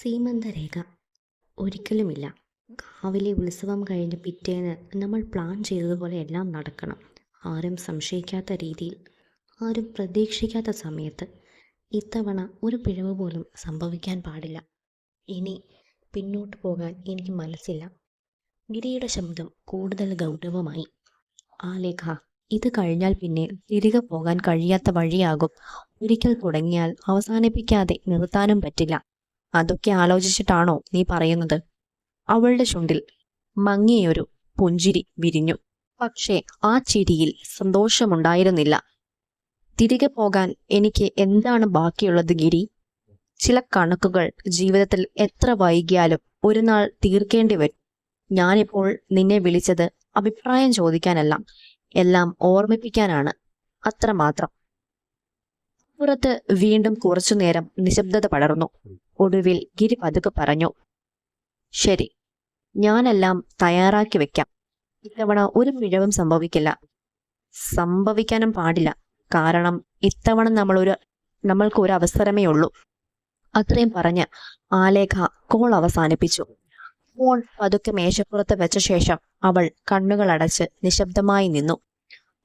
സീമന്തരേഖ ഒരിക്കലുമില്ല. കാവിലെ ഉത്സവം കഴിഞ്ഞ് പിറ്റേന്ന് നമ്മൾ പ്ലാൻ ചെയ്തതുപോലെ എല്ലാം നടക്കണം. ആരും സംശയിക്കാത്ത രീതിയിൽ, ആരും പ്രതീക്ഷിക്കാത്ത സമയത്ത്. ഇത്തവണ ഒരു പിഴവ് പോലും സംഭവിക്കാൻ പാടില്ല. ഇനി പിന്നോട്ട് പോകാൻ എനിക്ക് മനസ്സില്ല. ഗിരിയുടെ ശബ്ദം കൂടുതൽ ഗൗരവമായി. ആലേഖ, ഇത് കഴിഞ്ഞാൽ പിന്നെ തിരികെ പോകാൻ കഴിയാത്ത വഴിയാകും. ഒരിക്കൽ തുടങ്ങിയാൽ അവസാനിപ്പിക്കാതെ നിർത്താനും പറ്റില്ല. അതൊക്കെ ആലോചിച്ചിട്ടാണോ നീ പറയുന്നത്? അവളുടെ ചുണ്ടിൽ മങ്ങിയൊരു പുഞ്ചിരി വിരിഞ്ഞു. പക്ഷേ ആ ചിരിയിൽ സന്തോഷമുണ്ടായിരുന്നില്ല. തിരികെ പോകാൻ എനിക്ക് എന്താണ് ബാക്കിയുള്ളത് ഗിരി? ചില കണക്കുകൾ ജീവിതത്തിൽ എത്ര വൈകിയാലും ഒരു നാൾ തീർക്കേണ്ടി വരും. ഞാനിപ്പോൾ നിന്നെ വിളിച്ചത് അഭിപ്രായം ചോദിക്കാനല്ല, എല്ലാം ഓർമ്മിപ്പിക്കാനാണ്. അത്രമാത്രം. പുറത്ത് വീണ്ടും കുറച്ചുനേരം നിശബ്ദത പടർന്നു. ഒടുവിൽ ഗിരി പതുക്കെ പറഞ്ഞു, ശരി, ഞാനെല്ലാം തയ്യാറാക്കി വെക്കാം. ഇത്തവണ ഒരു പിഴവും സംഭവിക്കില്ല. സംഭവിക്കാനും പാടില്ല. കാരണം ഇത്തവണ നമ്മൾക്ക് ഒരു അവസരമേ ഉള്ളൂ. അത്രയും പറഞ്ഞ് ആലേഖ കോൾ അവസാനിപ്പിച്ചു. ഫോൺ പതുക്കെ മേശപ്പുറത്ത് വെച്ച ശേഷം അവൾ കണ്ണുകൾ അടച്ച് നിശബ്ദമായി നിന്നു.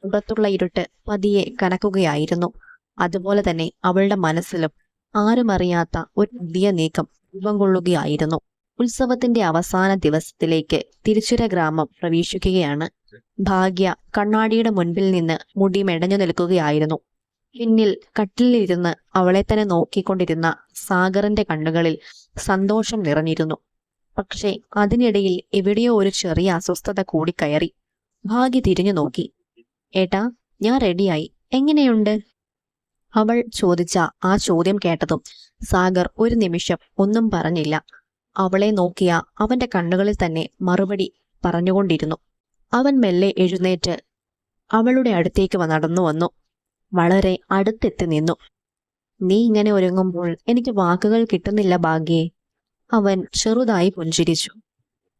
പുറത്തുള്ള ഇരുട്ട് പതിയെ കനക്കുകയായിരുന്നു. അതുപോലെ തന്നെ അവളുടെ മനസ്സിലും ആരും അറിയാത്ത ഒരു പുതിയ നീക്കം രൂപം കൊള്ളുകയായിരുന്നു. ഉത്സവത്തിന്റെ അവസാന ദിവസത്തിലേക്ക് തിരുച്ചുര ഗ്രാമം പ്രവേശിക്കുകയാണ്. ഭാഗ്യ കണ്ണാടിയുടെ മുൻപിൽ നിന്ന് മുടി മെടഞ്ഞു നിൽക്കുകയായിരുന്നു. പിന്നിൽ കട്ടിലിരുന്ന് അവളെ തന്നെ നോക്കിക്കൊണ്ടിരുന്ന സാഗറിന്റെ കണ്ണുകളിൽ സന്തോഷം നിറഞ്ഞിരുന്നു. പക്ഷേ അതിനിടയിൽ എവിടെയോ ഒരു ചെറിയ അസ്വസ്ഥത കൂടിക്കയറി. ഭാഗ്യ തിരിഞ്ഞു നോക്കി. ഏട്ടാ, ഞാൻ റെഡിയായി, എങ്ങനെയുണ്ട്? അവൾ ചോദിച്ച ആ ചോദ്യം കേട്ടതും സാഗർ ഒരു നിമിഷം ഒന്നും പറഞ്ഞില്ല. അവളെ നോക്കിയ അവന്റെ കണ്ണുകളിൽ തന്നെ മറുപടി പറഞ്ഞുകൊണ്ടിരുന്നു. അവൻ മെല്ലെ എഴുന്നേറ്റ് അവളുടെ അടുത്തേക്ക് നടന്നു വന്നു. വളരെ അടുത്തെത്തി നിന്നു. നീ ഇങ്ങനെ ഒരുങ്ങുമ്പോൾ എനിക്ക് വാക്കുകൾ കിട്ടുന്നില്ല ഭാഗ്യേ. അവൻ ചെറുതായി പുഞ്ചിരിച്ചു.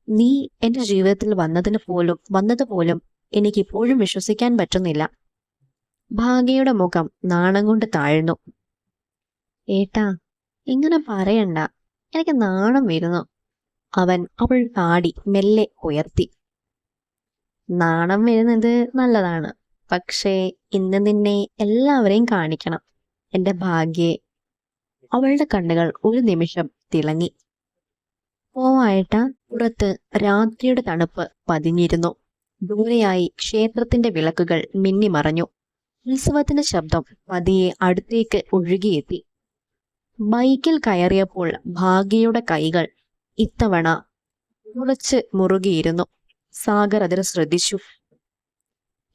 നീ എന്റെ ജീവിതത്തിൽ വന്നതുപോലും എനിക്കിപ്പോഴും വിശ്വസിക്കാൻ പറ്റുന്നില്ല. ഭാഗ്യയുടെ മുഖം നാണം കൊണ്ട് താഴ്ന്നു. ഏട്ടാ, ഇങ്ങനെ പറയണ്ട, എനിക്ക് നാണം വരുന്നു. അവൻ അവൾ താടി മെല്ലെ ഉയർത്തി. നാണം വരുന്നത് നല്ലതാണ്, പക്ഷേ ഇന്ന് നിന്നെ എല്ലാവരെയും കാണിക്കണം എന്റെ ഭാഗ്യേ. അവളുടെ കണ്ണുകൾ ഒരു നിമിഷം തിളങ്ങി. പോവായിട്ടാ. പുറത്ത് രാത്രിയുടെ തണുപ്പ് പതിഞ്ഞിരുന്നു. ദൂരെയായി ക്ഷേത്രത്തിന്റെ വിളക്കുകൾ മിന്നിമറഞ്ഞു. ഉത്സവത്തിന്റെ ശബ്ദം പതിയെ അടുത്തേക്ക് ഒഴുകിയെത്തി. ബൈക്കിൽ കയറിയപ്പോൾ ഭാഗ്യയുടെ കൈകൾ ഇത്തവണ കുറച്ച് മുറുകിയിരുന്നു. സാഗർ അതിൽ ശ്രദ്ധിച്ചു.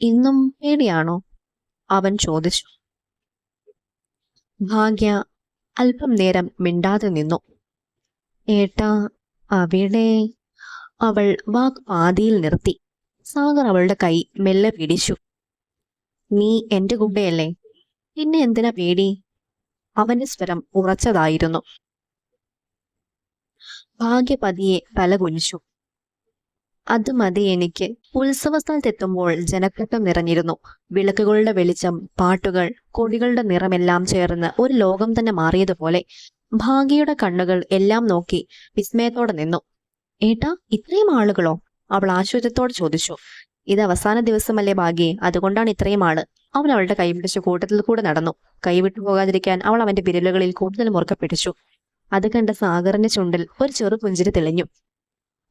ഇന്നും പേടിയാണോ? അവൻ ചോദിച്ചു. ഭാഗ്യ അല്പം നേരം മിണ്ടാതെ നിന്നു. ഏട്ടാ, അവിടെ. അവൾ വാക്ക് പാതിയിൽ നിർത്തി. സാഗർ അവളുടെ കൈ മെല്ലെ പിടിച്ചു. നീ എന്റെ കൂടെയല്ലേ, പിന്നെ എന്തിനാ പേടി? അവന്റെ സ്വരം ഉറച്ചതായിരുന്നു. ഭാഗ്യ പതിയെ തല കുനിച്ചു. അത് മതി എനിക്ക്. ഉത്സവ സ്ഥലത്തെത്തുമ്പോൾ ജനക്കൂട്ടം നിറഞ്ഞിരുന്നു. വിളക്കുകളുടെ വെളിച്ചം, പാട്ടുകൾ, കൊടികളുടെ നിറമെല്ലാം ചേർന്ന് ഒരു ലോകം തന്നെ മാറിയതുപോലെ. ഭാഗ്യയുടെ കണ്ണുകൾ എല്ലാം നോക്കി വിസ്മയത്തോടെ നിന്നു. ഏട്ടാ, ഇത്രയും ആളുകളോ? അവൾ ആശ്ചര്യത്തോടെ ചോദിച്ചു. ഇത് അവസാന ദിവസമല്ലേ ഭാഗ്യേ, അതുകൊണ്ടാണ് ഇത്രയും ആള്. അവൻ അവളുടെ കൈപിടിച്ച് കൂട്ടത്തിൽ കൂടെ നടന്നു. കൈവിട്ടു പോകാതിരിക്കാൻ അവൾ അവന്റെ വിരലുകളിൽ കൂടുതൽ മുറുക്കെ പിടിച്ചു. അത് കണ്ട സാഗറിന്റെ ചുണ്ടിൽ ഒരു ചെറു പുഞ്ചിരി തെളിഞ്ഞു.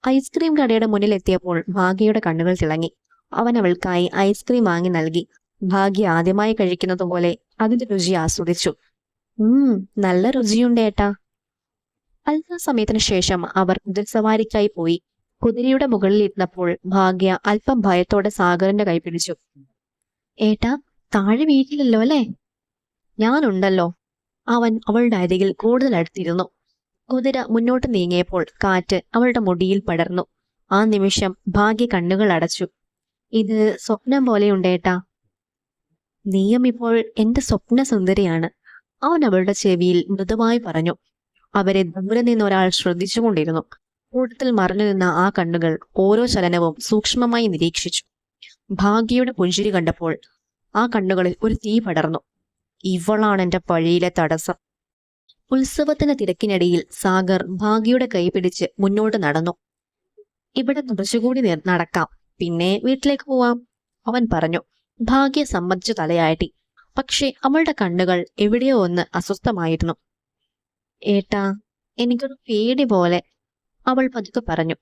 ഐസ്ക്രീം കടയുടെ മുന്നിൽ എത്തിയപ്പോൾ ഭാഗ്യയുടെ കണ്ണുകൾ തിളങ്ങി. അവൻ അവൾക്കായി ഐസ്ക്രീം വാങ്ങി നൽകി. ഭാഗ്യ ആദ്യമായി കഴിക്കുന്നത് പോലെ അതിന്റെ രുചി ആസ്വദിച്ചു. നല്ല രുചിയുണ്ട് ഏട്ടാ. അല്പസമയത്തിന് ശേഷം അവർ കുതിരസവാരിക്കായി പോയി. കുതിരയുടെ മുകളിൽ ഇരുന്നപ്പോൾ ഭാഗ്യ അല്പം ഭയത്തോടെ സാഗറിന്റെ കൈ പിടിച്ചു. ഏട്ടാ, താഴെ വീട്ടിലല്ലോ അല്ലേ? ഞാനുണ്ടല്ലോ. അവൻ അവളുടെ അരികിൽ കൂടുതൽ അടുത്തിരുന്നു. കുതിര മുന്നോട്ട് നീങ്ങിയപ്പോൾ കാറ്റ് അവളുടെ മുടിയിൽ പടർന്നു. ആ നിമിഷം ഭാഗ്യ കണ്ണുകൾ അടച്ചു. ഇത് സ്വപ്നം പോലെയുണ്ടേട്ടാ. നീയും ഇപ്പോൾ എന്റെ സ്വപ്ന സുന്ദരിയാണ്, അവൻ അവളുടെ ചെവിയിൽ മൃദുവായി പറഞ്ഞു. അവരെ ദൂരെ നിന്ന് ഒരാൾ ശ്രദ്ധിച്ചുകൊണ്ടിരുന്നു. കൂട്ടത്തിൽ മറഞ്ഞു നിന്ന ആ കണ്ണുകൾ ഓരോ ചലനവും സൂക്ഷ്മമായി നിരീക്ഷിച്ചു. ഭാഗ്യയുടെ പുഞ്ചിരി കണ്ടപ്പോൾ ആ കണ്ണുകളിൽ ഒരു തീ പടർന്നു. ഇവളാണ് എന്റെ വഴിയിലെ തടസ്സം. ഉത്സവത്തിന് തിരക്കിനിടയിൽ സാഗർ ഭാഗ്യയുടെ കൈ പിടിച്ച് മുന്നോട്ട് നടന്നു. ഇവിടെ കുറച്ചുകൂടി നടക്കാം, പിന്നെ വീട്ടിലേക്ക് പോവാം, അവൻ പറഞ്ഞു. ഭാഗ്യ സമ്മതിച്ചു തലയാട്ടി. പക്ഷെ അവളുടെ കണ്ണുകൾ എവിടെയോ ഒന്ന് അസ്വസ്ഥമായിരുന്നു. ഏട്ടാ, എനിക്കൊരു പേടി പോലെ, അവൾ പതുക്കെ പറഞ്ഞു.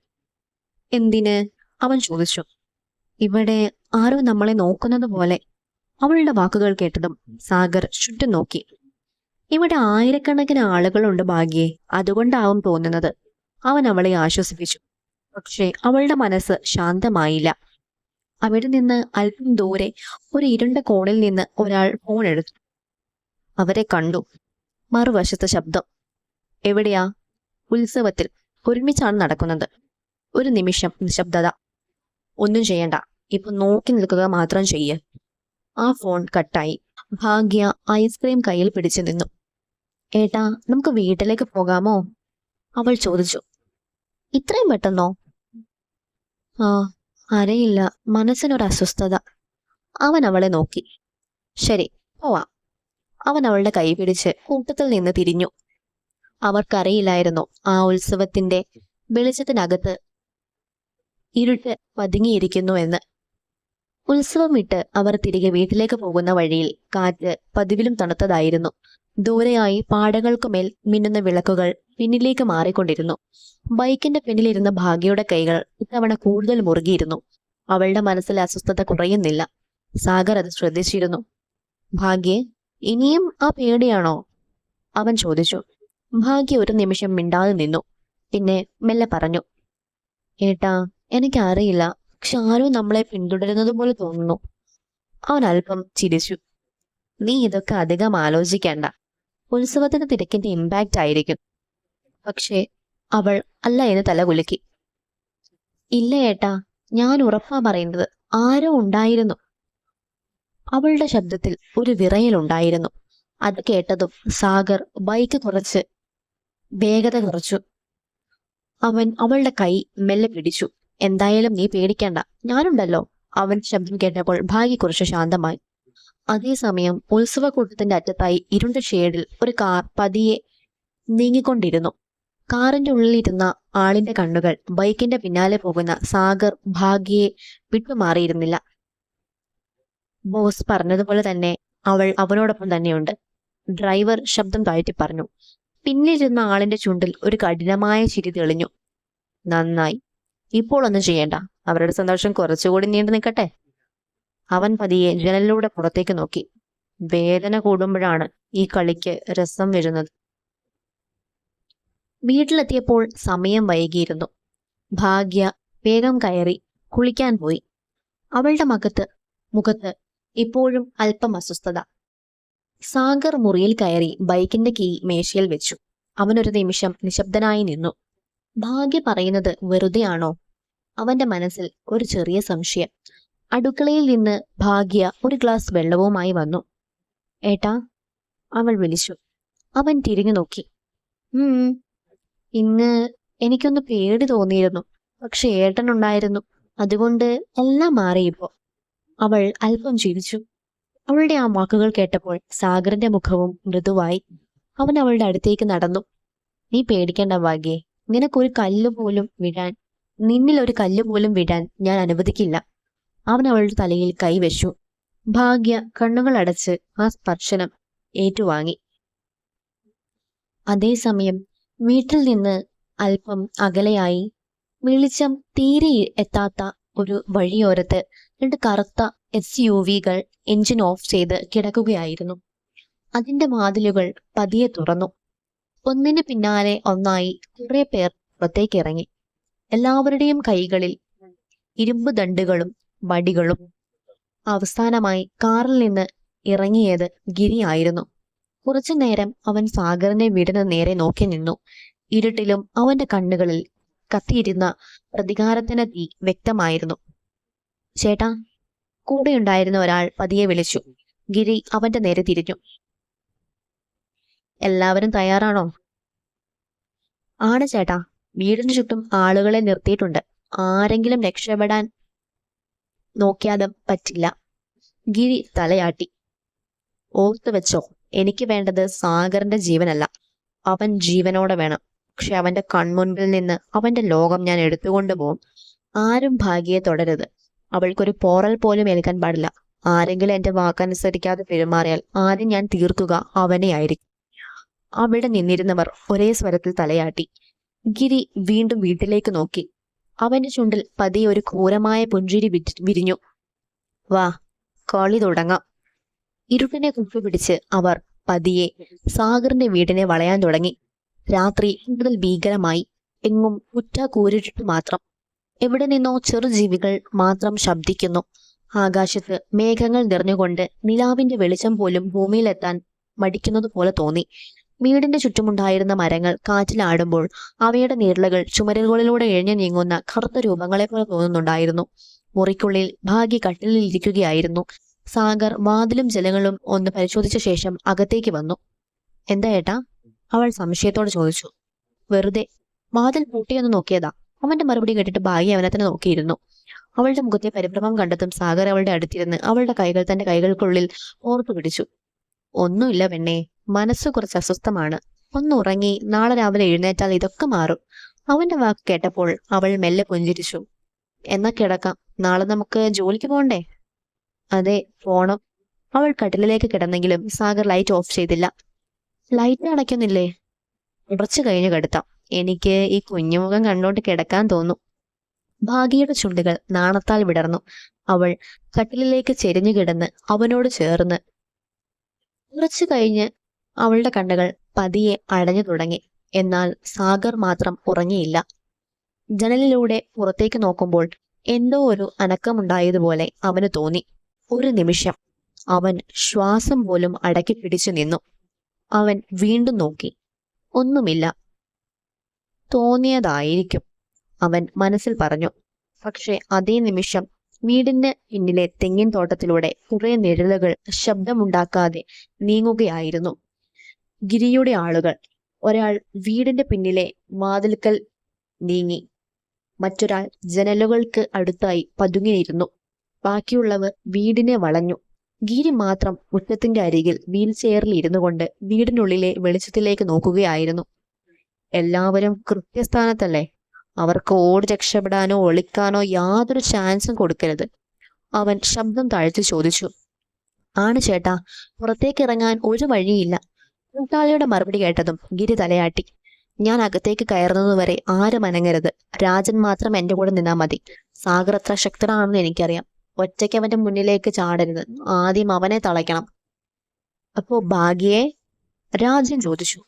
എന്തിന്? അവൻ ചോദിച്ചു. ഇവിടെ ആരോ നമ്മളെ നോക്കുന്നത് പോലെ. അവളുടെ വാക്കുകൾ കേട്ടതും സാഗർ ചുറ്റും നോക്കി. ഇവിടെ ആയിരക്കണക്കിന് ആളുകളുണ്ട് ഭാഗ്യേ, അതുകൊണ്ടാവും തോന്നുന്നത്. അവൻ അവളെ ആശ്വസിപ്പിച്ചു. പക്ഷേ അവളുടെ മനസ്സ് ശാന്തമായില്ല. അവിടെ നിന്ന് അല്പം ദൂരെ ഒരു ഇരുണ്ട കോണിൽ നിന്ന് ഒരാൾ ഫോൺ എടുത്തു. അവരെ കണ്ടു. മറുവശത്ത് ശബ്ദം. എവിടെയാ? ഉത്സവത്തിൽ. ഒരുമിച്ചാണ് നടക്കുന്നത്. ഒരു നിമിഷം നിശബ്ദത. ഒന്നും ചെയ്യണ്ട, ഇപ്പൊ നോക്കി നിൽക്കുക മാത്രം ചെയ്യ്. ആ ഫോൺ കട്ടായി. ഭാഗ്യ ഐസ്ക്രീം കയ്യിൽ പിടിച്ചു നിന്നു. ഏട്ടാ, നമുക്ക് വീട്ടിലേക്ക് പോകാമോ? അവൾ ചോദിച്ചു. ഇത്രയും പെട്ടെന്നോ? ആ, അറിയില്ല, മനസ്സിനൊരു അസ്വസ്ഥത. അവൻ അവളെ നോക്കി. ശരി, പോവാം. അവൻ അവളുടെ കൈ പിടിച്ച് കൂട്ടത്തിൽ നിന്ന് തിരിഞ്ഞു. അവർക്കറിയില്ലായിരുന്നു ആ ഉത്സവത്തിന്റെ വെളിച്ചത്തിനകത്ത് ഇരുട്ട് പതുങ്ങിയിരിക്കുന്നു എന്ന്. ഉത്സവം വിട്ട് അവർ തിരികെ വീട്ടിലേക്ക് പോകുന്ന വഴിയിൽ കാറ്റ് പതിവിലും തണുത്തതായിരുന്നു. ദൂരെയായി പാടകൾക്കുമേൽ മിന്നുന്ന വിളക്കുകൾ പിന്നിലേക്ക് മാറിക്കൊണ്ടിരുന്നു. ബൈക്കിന്റെ പിന്നിലിരുന്ന ഭാഗ്യയുടെ കൈകൾ ഇത്തവണ കൂടുതൽ മുറുകിയിരുന്നു. അവളുടെ മനസ്സിലെ അസ്വസ്ഥത കുറയുന്നില്ല. സാഗർ അത് ശ്രദ്ധിച്ചിരുന്നു. ഭാഗ്യേ, ഇനിയും ആ പേടിയാണോ? അവൻ ചോദിച്ചു. ഭാഗ്യ ഒരു നിമിഷം മിണ്ടാതെ നിന്നു. പിന്നെ മെല്ലെ പറഞ്ഞു. ഏട്ടാ, എനിക്കറിയില്ല, പക്ഷെ ആരോ നമ്മളെ പിന്തുടരുന്നത് പോലെ തോന്നുന്നു. അവൻ അല്പം ചിരിച്ചു. നീ ഇതൊക്കെ അധികം ആലോചിക്കേണ്ട. ഉത്സവത്തിന്റെ തിരക്കിന്റെ ഇമ്പാക്റ്റ് ആയിരിക്കും. പക്ഷേ അവൾ അല്ല എന്ന് തലകുലുക്കി. ഇല്ല ഏട്ടാ, ഞാൻ ഉറപ്പാ പറയുന്നത്, ആരോ ഉണ്ടായിരുന്നു. അവളുടെ ശബ്ദത്തിൽ ഒരു വിറയലുണ്ടായിരുന്നു. അത് കേട്ടതും സാഗർ ബൈക്ക് കുറച്ച് വേഗത കുറച്ചു. അവൻ അവളുടെ കൈ മെല്ലെ പിടിച്ചു. എന്തായാലും നീ പേടിക്കണ്ട, ഞാനുണ്ടല്ലോ. അവൻ ശബ്ദം കേട്ടപ്പോൾ ഭാഗ്യ കുറച്ച് ശാന്തമായി. അതേസമയം ഉത്സവക്കൂട്ടത്തിന്റെ അറ്റത്തായി ഇരുണ്ട ഷേഡിൽ ഒരു കാർ പതിയെ നീങ്ങിക്കൊണ്ടിരുന്നു. കാറിന്റെ ഉള്ളിലിരുന്ന ആളിന്റെ കണ്ണുകൾ ബൈക്കിന്റെ പിന്നാലെ പോകുന്ന സാഗർ ഭാഗ്യയെ വിട്ടുമാറിയിരുന്നില്ല. ബോസ് പറഞ്ഞതുപോലെ തന്നെ അവൾ അവനോടൊപ്പം തന്നെയുണ്ട്, ഡ്രൈവർ ശബ്ദം താഴ്ത്തി പറഞ്ഞു. പിന്നിലിരുന്ന ആളിന്റെ ചുണ്ടിൽ ഒരു കഠിനമായ ചിരി തെളിഞ്ഞു. നന്നായി, ഇപ്പോൾ ഒന്നും ചെയ്യണ്ട, അവരുടെ സന്തോഷം കുറച്ചുകൂടി നീണ്ടു നിൽക്കട്ടെ. അവൻ പതിയെ ജനലിലൂടെ പുറത്തേക്ക് നോക്കി. വേദന കൂടുമ്പോഴാണ് ഈ കളിക്ക് രസം വരുന്നത്. വീട്ടിലെത്തിയപ്പോൾ സമയം വൈകിയിരുന്നു. ഭാഗ്യ വേഗം കയറി കുളിക്കാൻ പോയി. അവളുടെ മുഖത്ത് ഇപ്പോഴും അല്പം അസ്വസ്ഥത. സാഗർ മുറിയിൽ കയറി ബൈക്കിന്റെ കീ മേശയിൽ വെച്ചു. അവനൊരു നിമിഷം നിശബ്ദനായി നിന്നു. ഭാഗ്യ പറയുന്നത് വെറുതെയാണോ? അവന്റെ മനസ്സിൽ ഒരു ചെറിയ സംശയം. അടുക്കളയിൽ നിന്ന് ഭാഗ്യ ഒരു ഗ്ലാസ് വെള്ളവുമായി വന്നു. ഏട്ടാ, അവൾ വിളിച്ചു. അവൻ തിരിഞ്ഞു നോക്കി. ഇന്ന് എനിക്കൊന്ന് പേടി തോന്നിയിരുന്നു, പക്ഷെ ഏട്ടനുണ്ടായിരുന്നു, അതുകൊണ്ട് എല്ലാം മാറിയിപ്പോ. അവൾ അല്പം ചിരിച്ചു. അവളുടെ ആ വാക്കുകൾ കേട്ടപ്പോൾ സാഗറിന്റെ മുഖവും മൃദുവായി. അവൻ അവളുടെ അടുത്തേക്ക് നടന്നു. നീ പേടിക്കേണ്ട ഭാഗ്യേ, നിന്നിൽ ഒരു കല്ല് പോലും വിടാൻ ഞാൻ അനുവദിക്കില്ല. അവൻ അവളുടെ തലയിൽ കൈവച്ചു. ഭാഗ്യ കണ്ണുകൾ അടച്ച് ആ സ്പർശനം ഏറ്റുവാങ്ങി. അതേസമയം വീട്ടിൽ നിന്ന് അല്പം അകലെയായി വെളിച്ചം തീരെ എത്താത്ത ഒരു വഴിയോരത്ത് 2 കറുത്ത SUVകൾ എഞ്ചിൻ ഓഫ് ചെയ്ത് കിടക്കുകയായിരുന്നു. അതിന്റെ വാതിലുകൾ പതിയെ തുറന്നു. ഒന്നിന് പിന്നാലെ ഒന്നായി കുറെ പേർ പുറത്തേക്ക് ഇറങ്ങി. എല്ലാവരുടെയും കൈകളിൽ ഇരുമ്പ് ദണ്ടുകളും വടികളും. അവസാനമായി കാറിൽ നിന്ന് ഇറങ്ങിയത് ഗിരിയായിരുന്നു. കുറച്ചു നേരം അവൻ സാഗറിന്റെ വീടിന് നേരെ നോക്കി നിന്നു. ഇരുട്ടിലും അവന്റെ കണ്ണുകളിൽ കത്തിയിരുന്ന പ്രതികാരത്തിന് തീ വ്യക്തമായിരുന്നു. ചേട്ടാ, കൂടെയുണ്ടായിരുന്ന ഒരാൾ പതിയെ വിളിച്ചു. ഗിരി അവന്റെ നേരെ തിരിഞ്ഞു. എല്ലാവരും തയ്യാറാണോ? ആണ് ചേട്ടാ, വീടിന് ചുറ്റും ആളുകളെ നിർത്തിയിട്ടുണ്ട്. ആരെങ്കിലും രക്ഷപ്പെടാൻ നോക്കിയാതെ പറ്റില്ല. ഗിരി തലയാട്ടി. ഓർത്തു വെച്ചോ, എനിക്ക് വേണ്ടത് സാഗറിന്റെ ജീവനല്ല, അവൻ ജീവനോടെ വേണം. പക്ഷെ അവന്റെ കൺമുൻപിൽ നിന്ന് അവന്റെ ലോകം ഞാൻ എടുത്തുകൊണ്ടു പോകും. ആരും ഭാഗ്യയെ തുടരുത്. അവൾക്കൊരു പോറൽ പോലും ഏൽക്കാൻ പാടില്ല. ആരെങ്കിലും എന്റെ വാക്കനുസരിക്കാതെ പെരുമാറിയാൽ ആദ്യം ഞാൻ തീർക്കുക അവനെ ആയിരിക്കും. അവിടെ നിന്നിരുന്നവർ ഒരേ സ്വരത്തിൽ തലയാട്ടി. ഗിരി വീണ്ടും വീട്ടിലേക്ക് നോക്കി. അവന്റെ ചുണ്ടിൽ പതിയെ ഒരു ക്രൂരമായ പുഞ്ചിരി വിരിഞ്ഞു. വാ, കളി തുടങ്ങാം. ഇരുട്ടിനെ കുപ്പിപിടിച്ച് അവർ പതിയെ സാഗറിന്റെ വീടിനെ വളയാൻ തുടങ്ങി. രാത്രി കൂടുതൽ ഭീകരമായി. എങ്ങും ഉറ്റ കൂരിട്ട് മാത്രം. എവിടെ നിന്നോ ചെറുജീവികൾ മാത്രം ശബ്ദിക്കുന്നു. ആകാശത്ത് മേഘങ്ങൾ നിറഞ്ഞുകൊണ്ട് നിലാവിന്റെ വെളിച്ചം പോലും ഭൂമിയിലെത്താൻ മടിക്കുന്നത് പോലെ തോന്നി. വീടിന്റെ ചുറ്റുമുണ്ടായിരുന്ന മരങ്ങൾ കാറ്റിലാടുമ്പോൾ അവയുടെ നീളകൾ ചുമരുകളിലൂടെ എഴഞ്ഞു നീങ്ങുന്ന കറുത്ത രൂപങ്ങളെ പോലെ തോന്നുന്നുണ്ടായിരുന്നു. മുറിക്കുള്ളിൽ ഭാഗ്യ കട്ടിലിൽ ഇരിക്കുകയായിരുന്നു. സാഗർ വാതിലും ജനങ്ങളും ഒന്ന് പരിശോധിച്ച ശേഷം അകത്തേക്ക് വന്നു. എന്താ ഏട്ടാ? അവൾ സംശയത്തോടെ ചോദിച്ചു. വെറുതെ വാതിൽ പൂട്ടിയൊന്ന് നോക്കിയതാ. അവന്റെ മറുപടി കേട്ടിട്ട് ഭാഗ്യ അവനെ തന്നെ നോക്കിയിരുന്നു. അവളുടെ മുഖത്തെ പരിഭ്രമം കണ്ടതും സാഗർ അവളുടെ അടുത്തിരുന്ന് അവളുടെ കൈകൾ തന്റെ കൈകൾക്കുള്ളിൽ ഓർത്തു പിടിച്ചു. ഒന്നുമില്ല പെണ്ണേ, മനസ്സ് കുറച്ച് അസ്വസ്ഥമാണ്. ഒന്നുറങ്ങി നാളെ രാവിലെ എഴുന്നേറ്റാൽ ഇതൊക്കെ മാറും. അവന്റെ വാക്ക് കേട്ടപ്പോൾ അവൾ മെല്ലെ പുഞ്ചിരിച്ചു. എന്നാ കിടക്കാം. നാളെ നമുക്ക് ജോലിക്ക് പോകണ്ടേ? അതെ, പോണം. അവൾ കട്ടിലിലേക്ക് കിടന്നെങ്കിലും സാഗർ ലൈറ്റ് ഓഫ് ചെയ്തില്ല. ലൈറ്റ് അടയ്ക്കുന്നില്ലേ? കുറച്ചു കഴിഞ്ഞ് കിടത്താം. എനിക്ക് ഈ കുഞ്ഞുമുഖം കണ്ടോണ്ട് കിടക്കാൻ തോന്നും. ഭാഗ്യയുടെ ചുണ്ടുകൾ നാണത്താൽ വിടർന്നു. അവൾ കട്ടിലിലേക്ക് ചെരിഞ്ഞു കിടന്ന് അവനോട് ചേർന്ന്. കുറച്ചു കഴിഞ്ഞ് അവളുടെ കണ്ണുകൾ പതിയെ അടഞ്ഞു തുടങ്ങി. എന്നാൽ സാഗർ മാത്രം ഉറങ്ങിയില്ല. ജനലിലൂടെ പുറത്തേക്ക് നോക്കുമ്പോൾ എന്തോ ഒരു അനക്കമുണ്ടായതുപോലെ അവന് തോന്നി. ഒരു നിമിഷം അവൻ ശ്വാസം പോലും അടക്കി പിടിച്ചു നിന്നു. അവൻ വീണ്ടും നോക്കി. ഒന്നുമില്ല. തോന്നിയതായിരിക്കും, അവൻ മനസ്സിൽ പറഞ്ഞു. പക്ഷെ അതേ നിമിഷം വീടിന് പിന്നിലെ തെങ്ങിൻ തോട്ടത്തിലൂടെ കുറെ നിഴലുകൾ ശബ്ദമുണ്ടാക്കാതെ നീങ്ങുകയായിരുന്നു. ഗിരിയുടെ ആളുകൾ. ഒരാൾ വീടിന്റെ പിന്നിലെ വാതിൽക്കൽ നീങ്ങി. മറ്റൊരാൾ ജനലുകൾക്ക് അടുത്തായി പതുങ്ങിയിരുന്നു. ബാക്കിയുള്ളവർ വീടിനെ വളഞ്ഞു. ഗിരി മാത്രം മുറ്റത്തിന്റെ അരികിൽ വീൽ ചെയറിൽ ഇരുന്നു കൊണ്ട് വീടിനുള്ളിലെ വെളിച്ചത്തിലേക്ക് നോക്കുകയായിരുന്നു. എല്ലാവരും കൃത്യസ്ഥാനത്തല്ലേ? അവർക്ക് ഓടി രക്ഷപ്പെടാനോ ഒളിക്കാനോ യാതൊരു ചാൻസും കൊടുക്കരുത്. അവൻ ശബ്ദം താഴ്ത്തി ചോദിച്ചു. ആണ് ചേട്ടാ, പുറത്തേക്ക് ഇറങ്ങാൻ ഒരു വഴിയില്ല. കൂട്ടാളിയുടെ മറുപടി കേട്ടതും ഗിരി തലയാട്ടി. ഞാൻ അകത്തേക്ക് കയറുന്നതുവരെ ആരും അനങ്ങരുത്. രാജൻ മാത്രം എന്റെ കൂടെ നിന്നാ മതി. സാഗർ എത്ര ശക്തനാണെന്ന് എനിക്കറിയാം. ഒറ്റയ്ക്ക് അവന്റെ മുന്നിലേക്ക് ചാടരുത്. ആദ്യം അവനെ തളയ്ക്കണം. അപ്പോ ഭാഗ്യയെ? രാജൻ ചോദിച്ചു.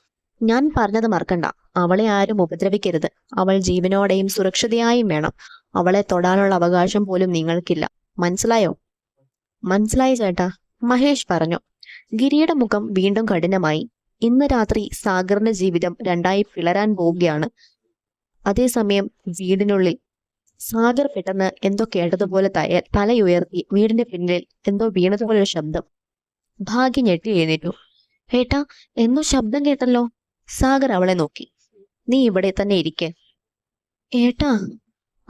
ഞാൻ പറഞ്ഞത് മറക്കണ്ട. അവളെ ആരും ഉപദ്രവിക്കരുത്. അവൾ ജീവനോടെയും സുരക്ഷിതയായും വേണം. അവളെ തൊടാനുള്ള അവകാശം പോലും നിങ്ങൾക്കില്ല. മനസ്സിലായോ? മനസ്സിലായി ചേട്ടാ, മഹേഷ് പറഞ്ഞു. ഗിരിയുടെ മുഖം വീണ്ടും കഠിനമായി. ഇന്ന് രാത്രി സാഗറിന്റെ ജീവിതം രണ്ടായി പിളരാൻ പോവുകയാണ്. അതേസമയം വീടിനുള്ളിൽ സാഗർ പെട്ടെന്ന് എന്തോ കേട്ടതുപോലെ തലയുയർത്തി വീടിന്റെ പിന്നിൽ എന്തോ വീണതുപോലെ ഒരു ശബ്ദം. ഭാഗ്യ ഞെട്ടി എഴുന്നേറ്റു. ഏട്ടാ, എന്തോ ശബ്ദം കേട്ടല്ലോ. സാഗർ അവളെ നോക്കി. നീ ഇവിടെ തന്നെ ഇരിക്കെ. ഏട്ടാ.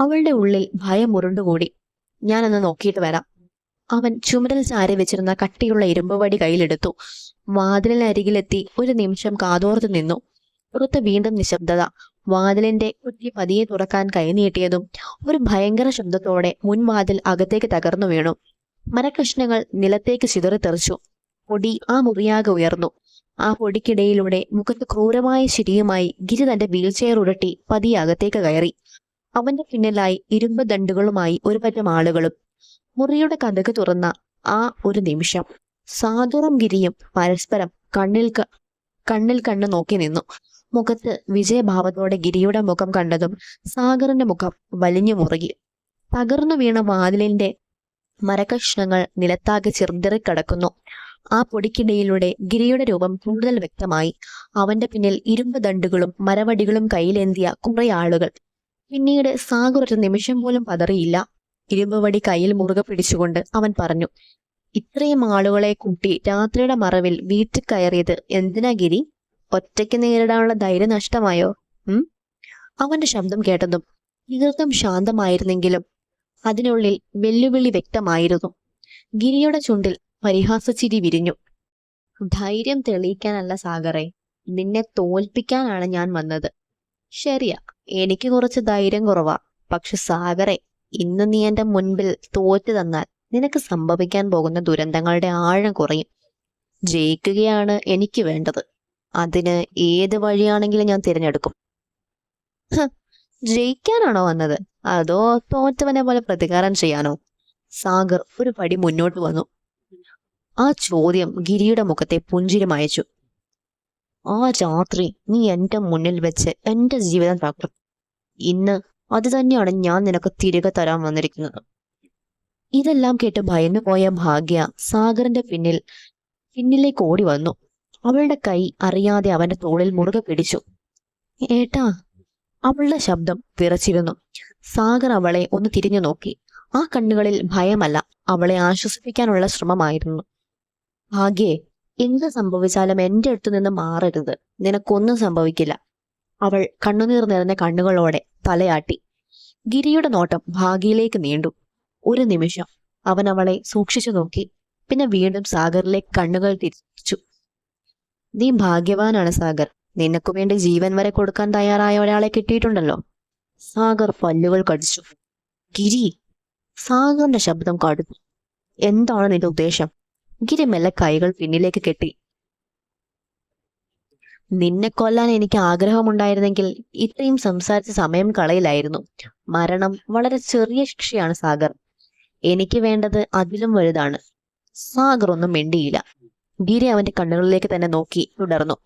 അവളുടെ ഉള്ളിൽ ഭയം ഉരുണ്ടുകൂടി. ഞാനൊന്ന് നോക്കിയിട്ട് വരാം. അവൻ ചുമരിൽ ചാരി വെച്ചിരുന്ന കട്ടിയുള്ള ഇരുമ്പുവടി കയ്യിലെടുത്തു. വാതിലിനരികിലെത്തി ഒരു നിമിഷം കാതോർത്ത് നിന്നു. പുറത്ത് വീണ്ടും നിശബ്ദത. വാതിലിന്റെ കുറ്റി പതിയെ തുറക്കാൻ കൈനീട്ടിയതും ഒരു ഭയങ്കര ശബ്ദത്തോടെ മുൻവാതിൽ അകത്തേക്ക് തകർന്നു വീണു. മരകഷ്ണങ്ങൾ നിലത്തേക്ക് ചിതറിത്തെറിച്ചു. പൊടി ആ മുറിയാകെ ഉയർന്നു. ആ പൊടിക്കിടയിലൂടെ മുഖത്ത് ക്രൂരമായ ചിരിയുമായി ഗിരി തന്റെ വീൽചെയർ ഉരുട്ടി പതിയെ അകത്തേക്ക് കയറി. അവന്റെ പിന്നിലായി ഇരുമ്പ് ദണ്ടുകളുമായി ഒരു പറ്റം ആളുകളും. മുറിയുടെ കതക് തുറന്ന ആ ഒരു നിമിഷം സാഗറും ഗിരിയും പരസ്പരം കണ്ണിൽ കണ്ണ് നോക്കി നിന്നു. മുഖത്ത് വിജയഭാവത്തോടെ ഗിരിയുടെ മുഖം കണ്ടതും സാഗറിന്റെ മുഖം വലിഞ്ഞു മുറുകി. തകർന്നു വീണ വാതിലിന്റെ മരകഷ്ണങ്ങൾ നിലത്താകെ ചിതറിക്കിടക്കുന്നു. ആ പൊടിക്കിടയിലൂടെ ഗിരിയുടെ രൂപം കൂടുതൽ വ്യക്തമായി. അവന്റെ പിന്നിൽ ഇരുമ്പ് ദണ്ടുകളും മരവടികളും കയ്യിലേന്തിയ കുറെ ആളുകൾ. പിന്നീട് സാഗർ ഒരു നിമിഷം പോലും പതറിയില്ല. ഇരുമ്പുവടി കയ്യിൽ മുറുകെ പിടിച്ചുകൊണ്ട് അവൻ പറഞ്ഞു. ഇത്രയും ആളുകളെ കൂട്ടി രാത്രിയുടെ മറവിൽ വീട്ടിൽ കയറിയത് എന്തിനാ ഗിരി? ഒറ്റയ്ക്ക് നേരിടാനുള്ള ധൈര്യം നഷ്ടമായോ? അവന്റെ ശബ്ദം കേട്ടതും തീർത്തും ശാന്തമായിരുന്നെങ്കിലും അതിനുള്ളിൽ വെല്ലുവിളി വ്യക്തമായിരുന്നു. ഗിരിയുടെ ചുണ്ടിൽ പരിഹാസച്ചിരി വിരിഞ്ഞു. ധൈര്യം തെളിയിക്കാനല്ല സാഗറെ, നിന്നെ തോൽപ്പിക്കാനാണ് ഞാൻ വന്നത്. ശരിയാ, എനിക്ക് കുറച്ച് ധൈര്യം കുറവാ. പക്ഷെ സാഗറെ, ഇന്ന് നീ എന്റെ മുൻപിൽ തോറ്റു തന്നാൽ നിനക്ക് സംഭവിക്കാൻ പോകുന്ന ദുരന്തങ്ങളുടെ ആഴം കുറയും. ജയിക്കുകയാണ് എനിക്ക് വേണ്ടത്. അതിന് ഏത് വഴിയാണെങ്കിലും ഞാൻ തിരഞ്ഞെടുക്കും. ഹ്, ജയിക്കാനാണോ വന്നത്, അതോ തോറ്റവനെ പോലെ പ്രതികാരം ചെയ്യാനോ? സാഗർ ഒരു പടി മുന്നോട്ട് വന്നു. ആ ചോദ്യം ഗിരിയുടെ മുഖത്തെ പുഞ്ചിരി മായച്ചു. ആ രാത്രി നീ എന്റെ മുന്നിൽ വെച്ച് എന്റെ ജീവിതം തകർത്തു. ഇന്ന് അത് തന്നെയാണ് ഞാൻ നിനക്ക് തിരികെ തരാൻ വന്നിരിക്കുന്നത്. ഇതെല്ലാം കേട്ട് ഭയന്നു പോയ ഭാഗ്യ സാഗറിന്റെ പിന്നിലേക്ക് ഓടി വന്നു. അവളുടെ കൈ അറിയാതെ അവന്റെ തോളിൽ മുറുകെ പിടിച്ചു. ഏട്ടാ. അവളുടെ ശബ്ദം വിറച്ചിരുന്നു. സാഗർ അവളെ ഒന്ന് തിരിഞ്ഞു നോക്കി. ആ കണ്ണുകളിൽ ഭയമല്ല, അവളെ ആശ്വസിപ്പിക്കാനുള്ള ശ്രമമായിരുന്നു. ഭാഗ്യേ, എന്ത് സംഭവിച്ചാലും എന്റെ അടുത്തു നിന്ന് മാറരുത്. നിനക്കൊന്നും സംഭവിക്കില്ല. അവൾ കണ്ണുനീർ നിറഞ്ഞ കണ്ണുകളോടെ തലയാട്ടി. ഗിരിയുടെ നോട്ടം ഭാഗ്യയിലേക്ക് നീണ്ടു. ഒരു നിമിഷം അവൻ അവളെ സൂക്ഷിച്ചു നോക്കി. പിന്നെ വീണ്ടും സാഗറിലേക്ക് കണ്ണുകൾ തിരിച്ചു. നീ ഭാഗ്യവാനാണ് സാഗർ. നിനക്കു വേണ്ടി ജീവൻ വരെ കൊടുക്കാൻ തയ്യാറായ ഒരാളെ കിട്ടിയിട്ടുണ്ടല്ലോ. സാഗർ പല്ലുകൾ കടിച്ചു. ഗിരി. സാഗറിന്റെ ശബ്ദം കടുത്തു. എന്താണ് നിന്റെ ഉദ്ദേശം? ഗിരി മെല്ലെ കൈകൾ പിന്നിലേക്ക് കെട്ടി. നിന്നെ കൊല്ലാൻ എനിക്ക് ആഗ്രഹമുണ്ടായിരുന്നെങ്കിൽ ഇത്രയും സംസാരിച്ച സമയം കളയിലായിരുന്നു. മരണം വളരെ ചെറിയ ശിക്ഷയാണ് സാഗർ. എനിക്ക് വേണ്ടത് അതിലും വലുതാണ്. സാഗർ ഒന്നും മിണ്ടിയില്ല. ഗിരി അവന്റെ കണ്ണുകളിലേക്ക് തന്നെ നോക്കി തുടർന്നു.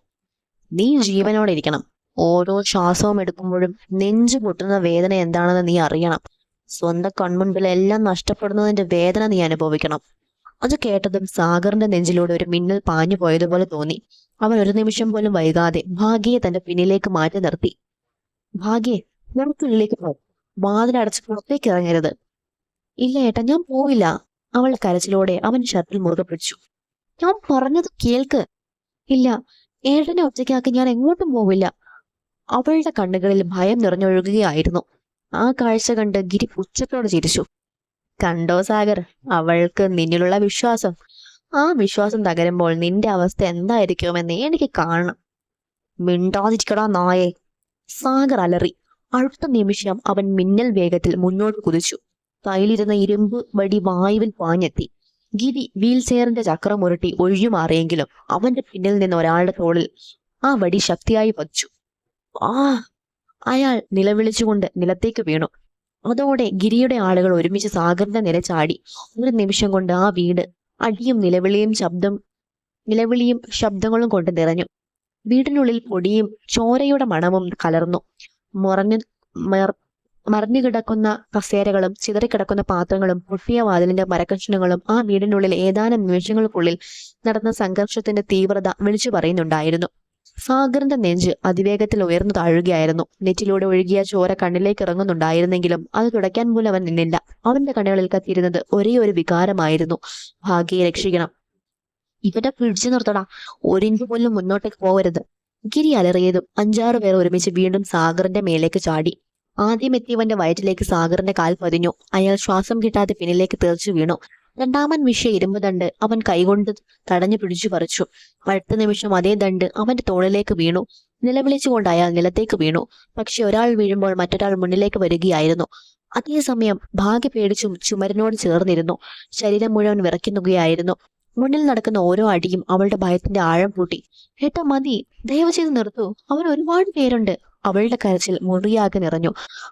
നീ ജീവനോടെ ഇരിക്കണം. ഓരോ ശ്വാസവും എടുക്കുമ്പോഴും നെഞ്ചു പൊട്ടുന്ന വേദന എന്താണെന്ന് നീ അറിയണം. സ്വന്തം കൺമുൻപിൽ എല്ലാം നഷ്ടപ്പെടുന്നതിന്റെ വേദന നീ അനുഭവിക്കണം. അത് കേട്ടതും സാഗറിന്റെ നെഞ്ചിലൂടെ ഒരു മിന്നൽ പാഞ്ഞു പോയതുപോലെ തോന്നി. അവൻ ഒരു നിമിഷം പോലും വൈകാതെ ഭാഗ്യയെ തന്റെ പിന്നിലേക്ക് മാറ്റി നിർത്തി. ഭാഗ്യേ, നമുക്കുള്ളിലേക്ക് പോ. വാതിലടച്ച് പുറത്തേക്ക് ഇറങ്ങരുത്. ഇല്ല ഏട്ടാ, ഞാൻ പോവില്ല. അവൾ കരച്ചിലോടെ അവൻ ഷർട്ടിൽ മുറുകെ പിടിച്ചു. ഞാൻ പറഞ്ഞത് കേൾക്ക്. ഇല്ല, ഏട്ടനെ ഒറ്റയ്ക്കാക്കി ഞാൻ എങ്ങോട്ടും പോവില്ല. അവളുടെ കണ്ണുകളിൽ ഭയം നിറഞ്ഞൊഴുകുകയായിരുന്നു. ആ കാഴ്ച കണ്ട് ഗിരി പുച്ഛത്തോടെ ചിരിച്ചു. കണ്ടോ സാഗർ, അവൾക്ക് നിന്നിലുള്ള വിശ്വാസം. ആ വിശ്വാസം തകരുമ്പോൾ നിന്റെ അവസ്ഥ എന്തായിരിക്കുമെന്ന് എനിക്ക് കാണണം. മിണ്ടാതിരിക്കടാ നായേ. സാഗർ അലറി. അടുത്ത നിമിഷം അവൻ മിന്നൽ വേഗത്തിൽ മുന്നോട്ട് കുതിച്ചു. കയ്യിലിരുന്ന ഇരുമ്പ് വടി വായുവിൽ പാഞ്ഞെത്തി. ഗിരി വീൽ ചെയറിന്റെ ചക്രം ഉരുട്ടി ഒഴിഞ്ഞുമാറിയെങ്കിലും അവന്റെ പിന്നിൽ നിന്ന് ഒരാളുടെ തോളിൽ ആ വടി ശക്തിയായി പതിച്ചു. ആ! അയാൾ നിലവിളിച്ചുകൊണ്ട് നിലത്തേക്ക് വീണു. അതോടെ ഗിരിയുടെ ആളുകൾ ഒരുമിച്ച് സാഗറിന്റെ നേരെ ചാടി. ഒരു നിമിഷം കൊണ്ട് ആ വീട് അടിയും നിലവിളിയും ശബ്ദങ്ങളും കൊണ്ട് നിറഞ്ഞു. വീടിനുള്ളിൽ പൊടിയും ചോരയുടെ മണവും കലർന്നു. മറഞ്ഞു കിടക്കുന്ന കസേരകളും ചിതറിക്കിടക്കുന്ന പാത്രങ്ങളും പൊട്ടിയ വാതിലിന്റെ മരക്കഷ്ണങ്ങളും ആ വീടിനുള്ളിൽ ഏതാനും നിമിഷങ്ങൾക്കുള്ളിൽ നടന്ന സംഘർഷത്തിന്റെ തീവ്രത വിളിച്ചു പറയുന്നുണ്ടായിരുന്നു. സാഗറിന്റെ നെഞ്ച് അതിവേഗത്തിൽ ഉയർന്നു താഴുകയായിരുന്നു. നെറ്റിലൂടെ ഒഴുകിയ ചോര കണ്ണിലേക്ക് ഇറങ്ങുന്നുണ്ടായിരുന്നെങ്കിലും അത് തുടയ്ക്കാൻ പോലും അവൻ നിന്നില്ല. അവന്റെ കണ്ണുകളിൽ കത്തിയിരുന്നത് ഒരേ ഒരു വികാരമായിരുന്നു: ഭാഗ്യയെ രക്ഷിക്കണം. ഇവന്റെ പിടിച്ചു നിർത്തടാ, ഒരിഞ്ച് പോലും മുന്നോട്ടേക്ക് പോകരുത്. ഗിരി അലറിയതും 5-6 പേർ ഒരുമിച്ച് വീണ്ടും സാഗറിന്റെ മേലേക്ക് ചാടി. ആദ്യം എത്തിയവന്റെ വയറ്റിലേക്ക് സാഗറിന്റെ കാൽ പതിഞ്ഞു. അയാൾ ശ്വാസം കിട്ടാതെ പിന്നിലേക്ക് തെറിച്ചു വീണു. രണ്ടാമൻ വീശിയ ഇരുമ്പ് ദണ്ട് അവൻ കൈകൊണ്ട് തടഞ്ഞു പിടിച്ചു പറിച്ചു. അടുത്ത നിമിഷം അതേ ദണ്ട് അവന്റെ തോളിലേക്ക് വീണു. നിലവിളിച്ചുകൊണ്ട് അയാൾ നിലത്തേക്ക് വീണു. പക്ഷെ ഒരാൾ വീഴുമ്പോൾ മറ്റൊരാൾ മുന്നിലേക്ക് വരികയായിരുന്നു. അതേസമയം ഭാഗ്യ പേടിച്ചും ചുമരിനോട് ചേർന്നിരുന്നു. ശരീരം മുഴുവൻ വിറയ്ക്കുന്നുകയായിരുന്നു. മുന്നിൽ നടക്കുന്ന ഓരോ അടിയും അവളുടെ ഭയത്തിന്റെ ആഴം കൂട്ടി. ഏട്ടാ മതി, ദയവ് ചെയ്ത് നിർത്തു, അവൻ ഒരുപാട് പേരുണ്ട്. അവളുടെ കരച്ചിൽ മുറിയാകെ നിറഞ്ഞു.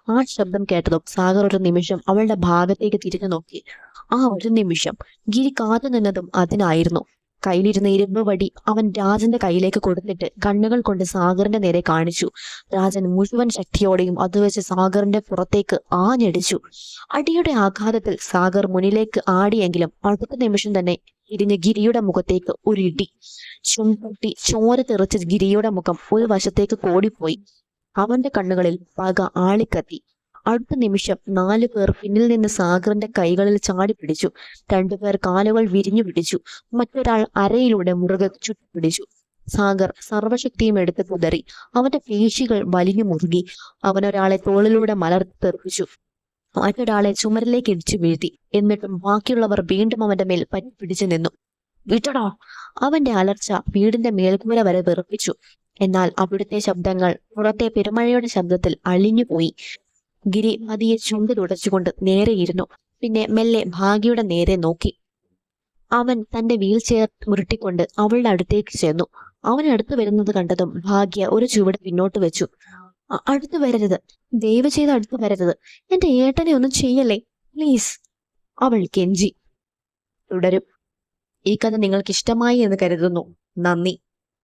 ആ ശബ്ദം കേട്ടതും സാഗർ ഒരു നിമിഷം അവളുടെ ഭാഗത്തേക്ക് തിരിഞ്ഞു നോക്കി. ആ ഒരു നിമിഷം ഗിരി കാത്തു നിന്നതും അതിനായിരുന്നു. കയ്യിലിരുന്ന ഇരുമ്പ് വടി അവൻ രാജന്റെ കയ്യിലേക്ക് കൊടുത്തിട്ട് കണ്ണുകൾ കൊണ്ട് സാഗറിന്റെ നേരെ കാണിച്ചു. രാജൻ മുഴുവൻ ശക്തിയോടെയും അത് വെച്ച് സാഗറിന്റെ പുറത്തേക്ക് ആഞ്ഞടിച്ചു. അടിയുടെ ആഘാതത്തിൽ സാഗർ മുന്നിലേക്ക് ആടിയെങ്കിലും അടുത്ത നിമിഷം തന്നെ ഇരിഞ്ഞ് ഗിരിയുടെ മുഖത്തേക്ക് ഒരു ഇടി. ചുംപൊട്ടി ചോര തെറിച്ച ഗിരിയുടെ മുഖം ഒരു വശത്തേക്ക് കോടിപ്പോയി. അവന്റെ കണ്ണുകളിൽ പക ആളിക്കത്തി. അടുത്ത നിമിഷം 4 പേർ പിന്നിൽ നിന്ന് സാഗറിന്റെ കൈകളിൽ ചാടി പിടിച്ചു. 2 പേർ കാലുകൾ വിരിഞ്ഞു പിടിച്ചു. മറ്റൊരാൾ അരയിലൂടെ മുറുകെ ചുറ്റിപ്പിടിച്ചു. സാഗർ സർവശക്തിയും എടുത്ത് കുതറി. അവന്റെ പേശികൾ വലിഞ്ഞു മുറുകി. അവനൊരാളെ തോളിലൂടെ മലർത്തെറിപ്പിച്ചു. മറ്റൊരാളെ ചുമരിലേക്ക് ഇടിച്ചു വീഴ്ത്തി. എന്നിട്ടും ബാക്കിയുള്ളവർ വീണ്ടും അവന്റെ മേൽ പറ്റി പിടിച്ചു നിന്നു. വിട്ടടോ! അവന്റെ അലർച്ച വീടിന്റെ മേൽക്കൂര വരെ വിറപ്പിച്ചു. എന്നാൽ അവിടുത്തെ ശബ്ദങ്ങൾ പുറത്തെ പെരുമഴയുടെ ശബ്ദത്തിൽ അളിഞ്ഞുപോയി. ഗിരി പതിയെ ചുണ്ട് തുടച്ചുകൊണ്ട് നേരെയിരുന്നു. പിന്നെ മെല്ലെ ഭാഗ്യയുടെ നേരെ നോക്കി. അവൻ തന്റെ വീൽ ചെയർ ഉരുട്ടിക്കൊണ്ട് അവളുടെ അടുത്തേക്ക് ചെന്നു. അവൻ അടുത്തു വരുന്നത് കണ്ടതും ഭാഗ്യ ഒരു ചുവട് പിന്നോട്ട് വെച്ചു. അടുത്തു വരരുത്, ദയവ് ചെയ്ത് അടുത്തു വരരുത്, എന്റെ ഏട്ടനെ ഒന്നും ചെയ്യല്ലേ പ്ലീസ്, അവൾ കെഞ്ചി. തുടരും. ഈ കഥ നിങ്ങൾക്ക് ഇഷ്ടമായി എന്ന് കരുതുന്നു. നന്ദി.